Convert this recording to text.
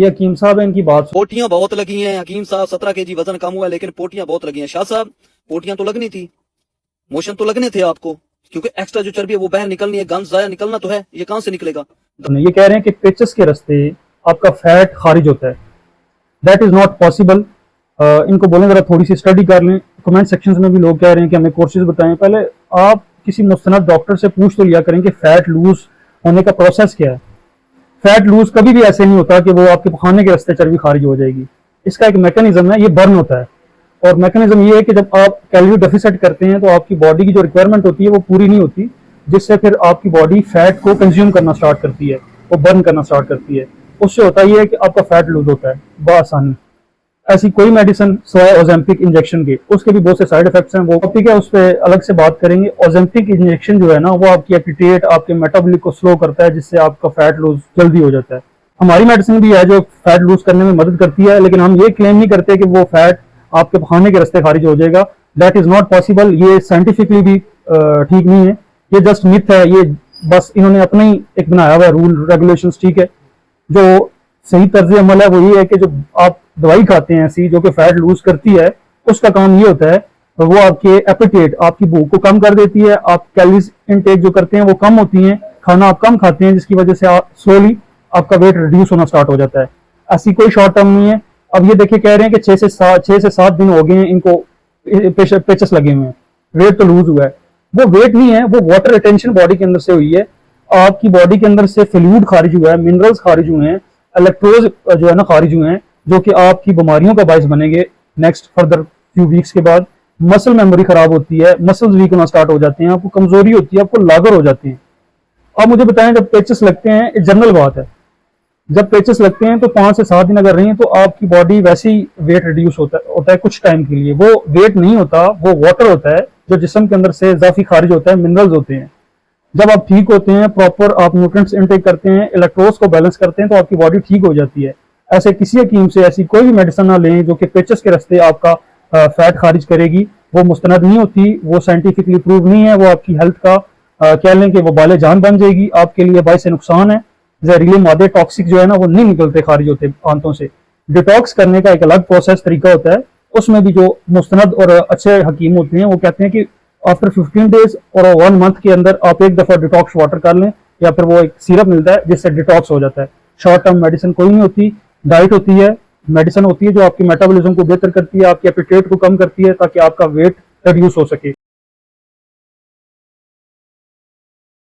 ये हकीम साहब है, इनकी बात पोटियां बहुत लगी हैं हकीम साहब, 17 kg वजन कम हुआ है लेकिन पोटियां बहुत लगी हैं। शाह साहब पोटियां तो लगनी थी, मोशन तो लगने थे आपको, क्योंकि एक्स्ट्रा जो चर्बी है वो बाहर निकलनी है, गंज जाया निकलना तो है, ये कहां से निकलेगा? ये कह रहे हैं कि पेचेस के रास्ते आपका फैट खारिज होता है। That is not possible. इनको बोलें जरा थोड़ी सी स्टडी कर लें। कमेंट सेक्शन में भी लोग कह रहे हैं कि हमें कोर्सेज बताएं। पहले आप किसी मुस्तनद डॉक्टर से पूछ तो लिया करें कि फैट लूज होने का प्रोसेस क्या है। फैट लूज कभी भी ऐसे नहीं होता कि वो आपके खाने के रास्ते चर्बी खारिज हो जाएगी। इसका एक मैकेनिज्म है, ये बर्न होता है। और मैकेनिज्म ये है कि जब आप कैलोरी डेफिसिट करते हैं तो आपकी बॉडी की जो रिक्वायरमेंट होती है वो पूरी नहीं होती, जिससे फिर आपकी बॉडी फैट को कंज्यूम करना स्टार्ट करती है, वो बर्न करना स्टार्ट करती है। उससे होता ही है कि आपका फैट लूज होता है बआसानी। ऐसी कोई मेडिसिन सिवाय ओजेम्पिक इंजेक्शन के, उसके भी बहुत से साइड इफेक्ट्स हैं, वो टॉपिक है, उस पर अलग से बात करेंगे। ओजेम्पिक इंजेक्शन जो है ना, वो आपकी एपिटेट, आपके मेटाबॉलिक को स्लो करता है, जिससे आपका फैट लूज जल्दी हो जाता है। हमारी मेडिसिन भी है जो फैट लूज करने में मदद करती है, लेकिन हम ये क्लेम नहीं करते कि वो फैट आपके खाने के रास्ते खारिज हो जाएगा। That is not possible. ये साइंटिफिकली भी ठीक नहीं है, ये जस्ट मिथ है। ये बस इन्होंने अपना ही एक बनाया हुआ रूल रेगुलेशंस, ठीक है। जो सही तर्ज अमल है वो ये है कि जो आप दवाई खाते हैं ऐसी जो कि फैट लूज करती है, उसका काम ये होता है वो आपके एपेटाइट, आपकी भूख को कम कर देती है। आप कैलोरीज इनटेक जो करते हैं वो कम होती हैं, खाना आप कम खाते हैं, जिसकी वजह से आप स्लोली आपका वेट रिड्यूस होना स्टार्ट हो जाता है। ऐसी कोई शॉर्ट टर्म नहीं है। अब ये देखिए, कह रहे हैं कि 6 से 7 दिन हो गए हैं इनको पेचेस लगे हुए हैं, वेट तो लूज हुआ है। वो वेट नहीं है, वो वाटर रिटेंशन बॉडी के अंदर से हुई है। आपकी बॉडी के अंदर से फ्लूइड खारिज हुआ है, मिनरल्स खारिज हुए हैं, इलेक्ट्रोज जो है ना खारिज हुए हैं, जो कि आपकी बीमारियों का बायस बनेंगे नेक्स्ट फर्दर फ्यू वीक्स के बाद। मसल मेमोरी खराब होती है, मसल्स वीक होना स्टार्ट हो जाते हैं, आपको कमजोरी होती है, आपको लागर हो जाते हैं। अब मुझे बताएं, जब पेचेस लगते हैं, एक जनरल बात है, जब पेचेस लगते हैं तो 5 से 7 दिन अगर रही तो आपकी बॉडी वैसे ही वेट रिड्यूस होता है कुछ टाइम के लिए। वो वेट नहीं होता, वो वाटर होता है जो जिस्म के अंदर से इजाफी खारिज होता है, मिनरल्स होते हैं। जब आप ठीक होते हैं, प्रॉपर आप न्यूट्रिएंट्स इनटेक करते हैं, इलेक्ट्रोल्स को बैलेंस करते हैं, तो आपकी बॉडी ठीक हो जाती है। ऐसे किसी हकीम से ऐसी कोई भी मेडिसिन ना लें जो कि पेचेस के रास्ते आपका फैट खारिज करेगी। वो मुस्तनद नहीं होती, वो साइंटिफिकली प्रूव नहीं है, वो आपकी हेल्थ का कह लें कि वो बाले जान बन जाएगी, आपके लिए बाइस नुकसान है। जहरीले मादे टॉक्सिक जो है ना, वो नहीं निकलते, खारिज होते आंतों से। डिटॉक्स करने का एक अलग प्रोसेस तरीका होता है, उसमें भी जो मुस्तनद और अच्छे हकीम होते हैं वो कहते हैं कि आफ्टर 15 डेज और 1 मंथ के अंदर आप एक दफा डिटॉक्स वाटर कर लें, या फिर वो एक सिरप मिलता है जिससे डिटॉक्स हो जाता है। शॉर्ट टर्म मेडिसिन कोई नहीं होती, डाइट होती है, मेडिसिन होती है जो आपकी मेटाबॉलिज्म को बेहतर करती है, आपके एपिटाइट को कम करती है, ताकि आपका वेट रिड्यूस हो सके।